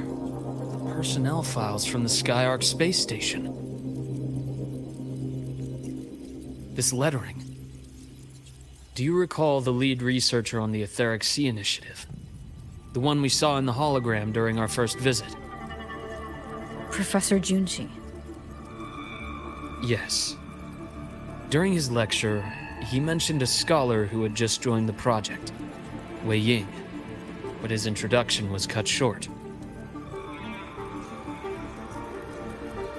personnel files from the Skyark space station. This lettering. Do you recall the lead researcher on the Etheric Sea Initiative? The one we saw in the hologram during our first visit? Professor Junshi. Yes. During his lecture, he mentioned a scholar who had just joined the project, Wei Ying, but his introduction was cut short.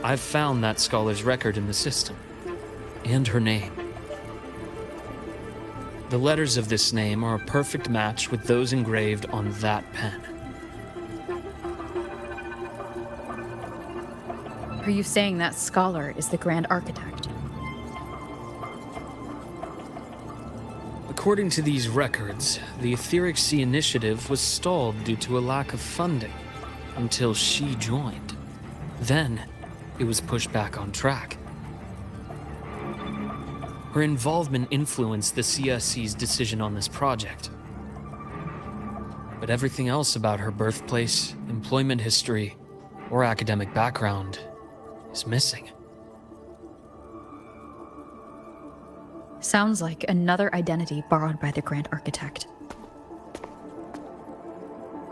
I've found that scholar's record in the system, and her name. The letters of this name are a perfect match with those engraved on that pen. Are you saying that scholar is the Grand Architect? According to these records, the Etheric Sea Initiative was stalled due to a lack of funding until she joined. Then, it was pushed back on track. Her involvement influenced the CSC's decision on this project. But everything else about her birthplace, employment history, or academic background is missing. Sounds like another identity borrowed by the Grand Architect.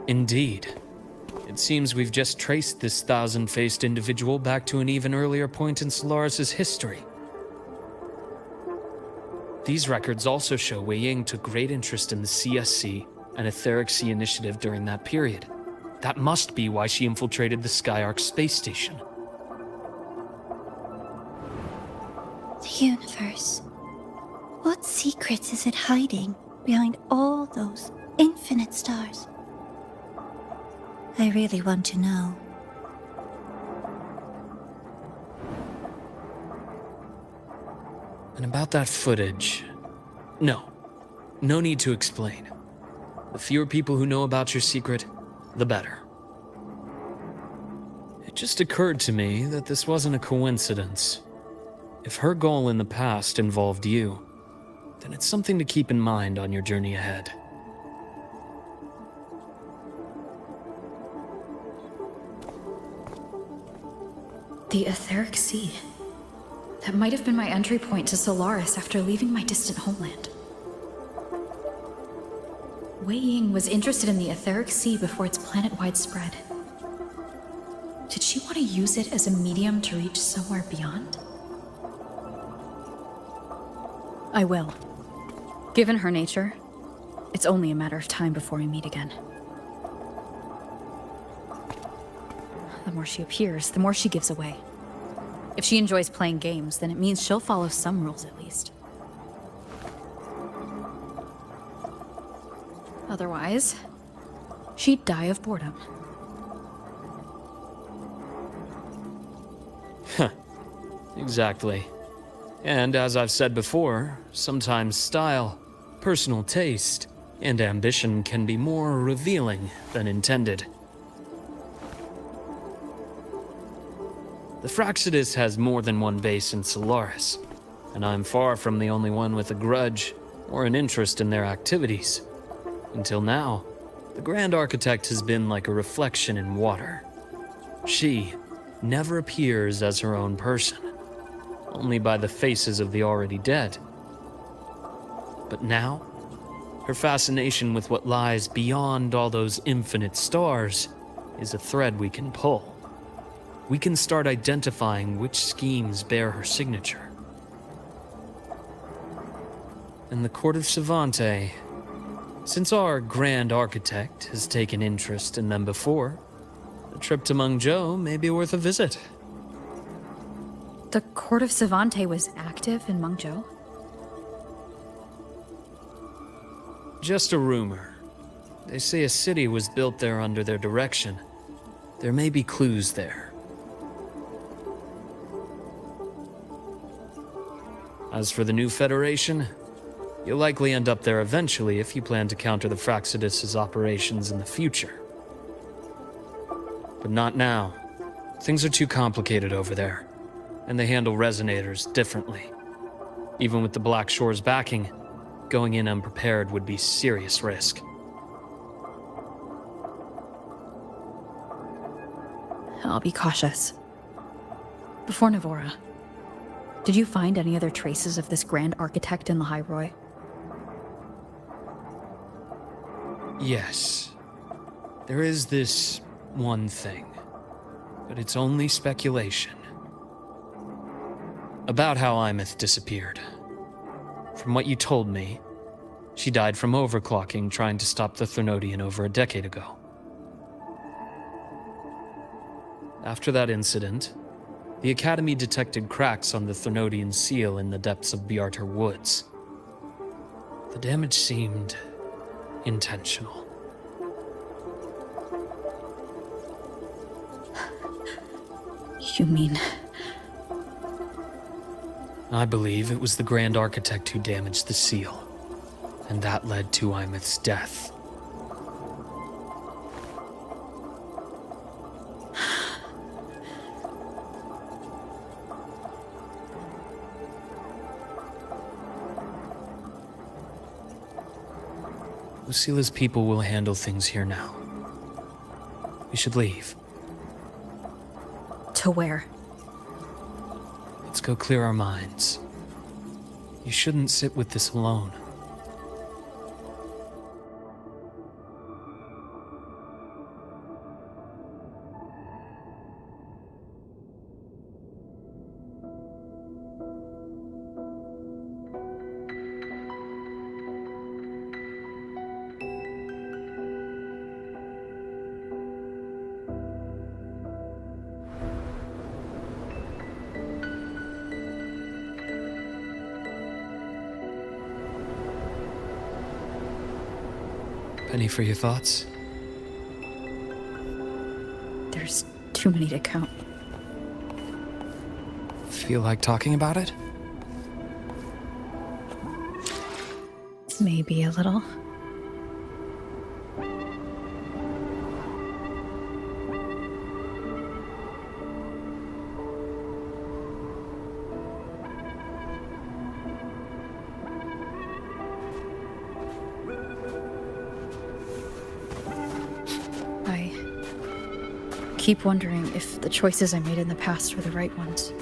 Indeed. It seems we've just traced this thousand-faced individual back to an even earlier point in Solaris' history. These records also show Wei Ying took great interest in the CSC and Etheric Sea Initiative during that period. That must be why she infiltrated the Skyark space station. The universe. What secrets is it hiding behind all those infinite stars? I really want to know. And about that footage... No need to explain. The fewer people who know about your secret, the better. It just occurred to me that this wasn't a coincidence. If her goal in the past involved you, then it's something to keep in mind on your journey ahead. The Etheric Sea. That might have been my entry point to Solaris after leaving my distant homeland. Wei Ying was interested in the Etheric Sea before its planet-wide spread. Did she want to use it as a medium to reach somewhere beyond? I will. Given her nature, it's only a matter of time before we meet again. The more she appears, the more she gives away. If she enjoys playing games, then it means she'll follow some rules at least. Otherwise, she'd die of boredom. Exactly. And as I've said before, sometimes style, personal taste, and ambition can be more revealing than intended. The Fraxidus has more than one base in Solaris, and I'm far from the only one with a grudge or an interest in their activities. Until now, the Grand Architect has been like a reflection in water. She never appears as her own person, only by the faces of the already dead. But now, her fascination with what lies beyond all those infinite stars is a thread we can pull. We can start identifying which schemes bear her signature. In the Court of Savante, since our Grand Architect has taken interest in them before, a trip to Mengzhou may be worth a visit. The Court of Savante was active in Mengzhou? Just a rumor. They say a city was built there under their direction. There may be clues there. As for the new Federation, you'll likely end up there eventually if you plan to counter the Fraxidus' operations in the future. But not now. Things are too complicated over there, and they handle resonators differently. Even with the Black Shore's backing, going in unprepared would be serious risk. I'll be cautious. Before Navora, did you find any other traces of this Grand Architect in the High Roy? Yes. There is this one thing, but it's only speculation. About how Imeth disappeared. From what you told me, she died from overclocking trying to stop the Thernodian over a decade ago. After that incident, the Academy detected cracks on the Thernodian seal in the depths of Biarter Woods. The damage seemed intentional. You mean... I believe it was the Grand Architect who damaged the seal, and that led to Imeth's death. Lucila's people will handle things here now. We should leave. To where? Let's go clear our minds. You shouldn't sit with this alone. Penny for your thoughts? There's too many to count. Feel like talking about it? Maybe a little. I keep wondering if the choices I made in the past were the right ones.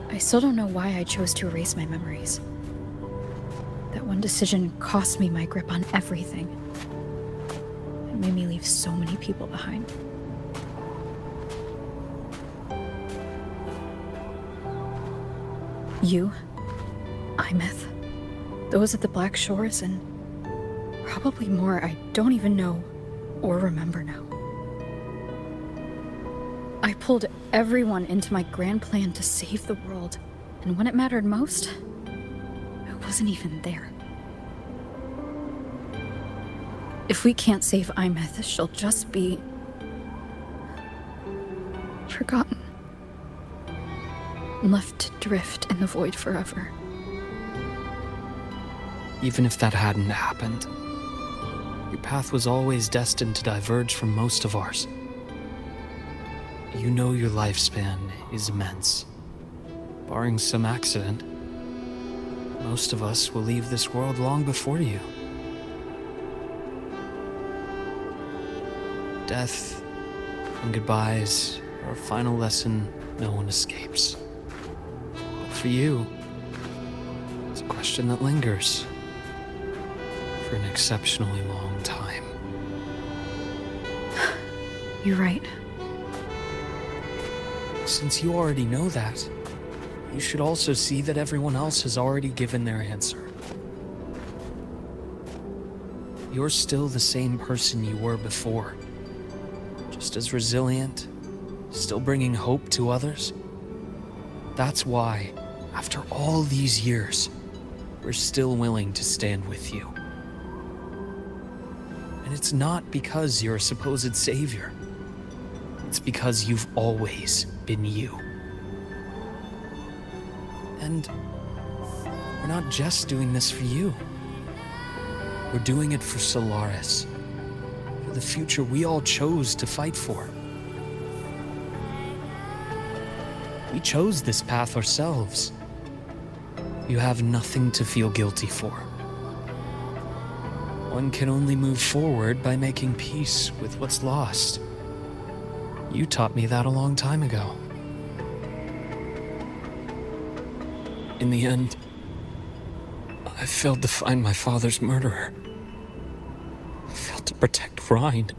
I still don't know why I chose to erase my memories. That one decision cost me my grip on everything. It made me leave so many people behind. You, Imeth, those at the Black Shores, and probably more I don't even know or remember now. I pulled everyone into my grand plan to save the world, and when it mattered most, I wasn't even there. If we can't save Imeth, she'll just be... forgotten. Left to drift in the void forever. Even if that hadn't happened, your path was always destined to diverge from most of ours. You know your lifespan is immense. Barring some accident, most of us will leave this world long before you. Death and goodbyes are a final lesson no one escapes. But for you, it's a question that lingers for an exceptionally long time. You're right. Since you already know that, you should also see that everyone else has already given their answer. You're still the same person you were before. Just as resilient, still bringing hope to others. That's why, after all these years, we're still willing to stand with you. And it's not because you're a supposed savior. It's because you've always been you. And we're not just doing this for you. We're doing it for Solaris. For the future we all chose to fight for. We chose this path ourselves. You have nothing to feel guilty for. One can only move forward by making peace with what's lost. You taught me that a long time ago. In the end, I failed to find my father's murderer. I failed to protect Rhine.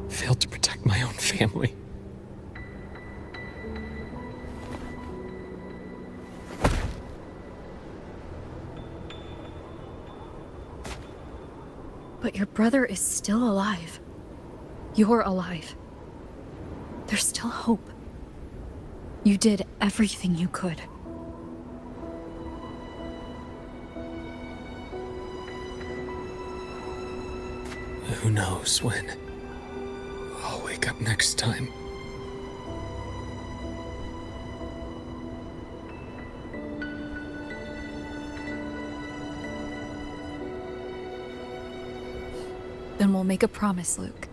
I failed to protect my own family. But your brother is still alive. You're alive. There's still hope. You did everything you could. Who knows when I'll wake up next time. Then we'll make a promise, Luke.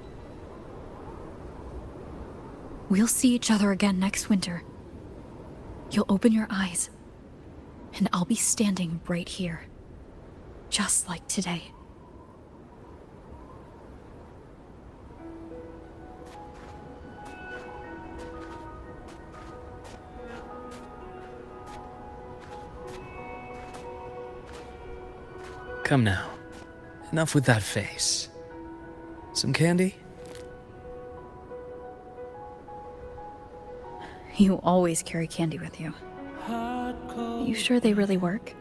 We'll see each other again next winter. You'll open your eyes, and I'll be standing right here. Just like today. Come now. Enough with that face. Some candy? You always carry candy with you. You sure they really work?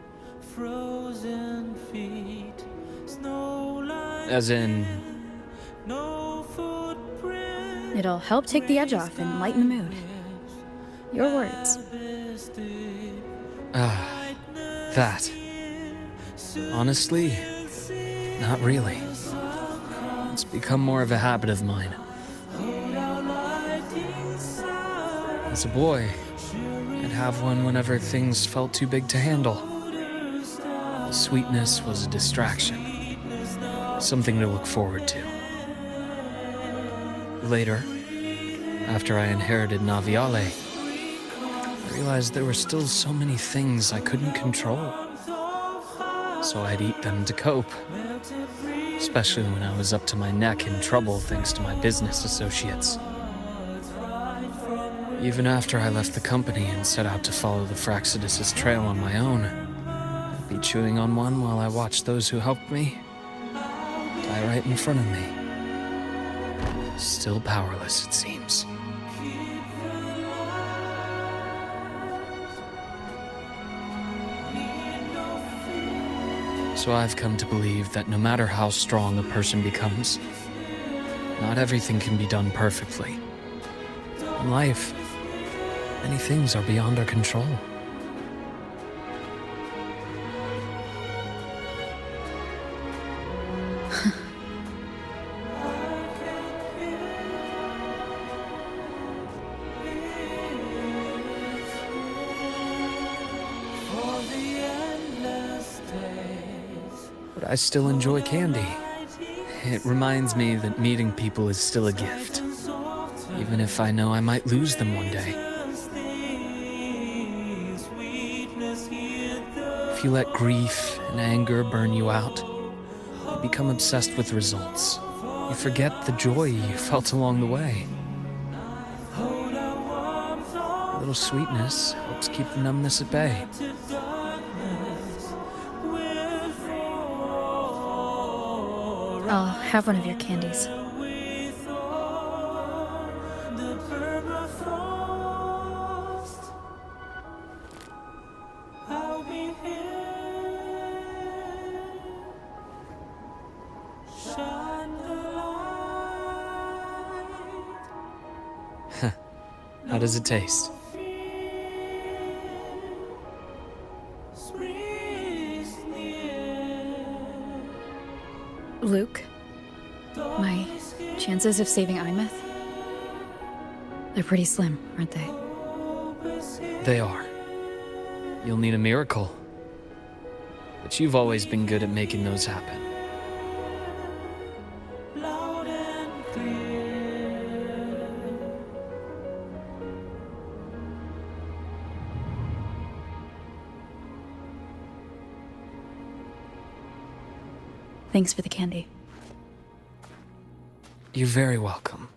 As in... It'll help take the edge off and lighten the mood. Your words. That. Honestly, not really. It's become more of a habit of mine. As a boy, I'd have one whenever things felt too big to handle. The sweetness was a distraction, something to look forward to. Later, after I inherited Naviale, I realized there were still so many things I couldn't control. So I'd eat them to cope, especially when I was up to my neck in trouble thanks to my business associates. Even after I left the company and set out to follow the Fraxidus' trail on my own, I'd be chewing on one while I watched those who helped me die right in front of me. Still powerless, it seems. So I've come to believe that no matter how strong a person becomes, not everything can be done perfectly. In life, many things are beyond our control. But I still enjoy candy. It reminds me that meeting people is still a gift, even if I know I might lose them one day. If you let grief and anger burn you out, you become obsessed with results. You forget the joy you felt along the way. A little sweetness helps keep the numbness at bay. I'll have one of your candies. How does it taste? Luke, my chances of saving Imeth? They're pretty slim, aren't they? They are. You'll need a miracle. But you've always been good at making those happen. Thanks for the candy. You're very welcome.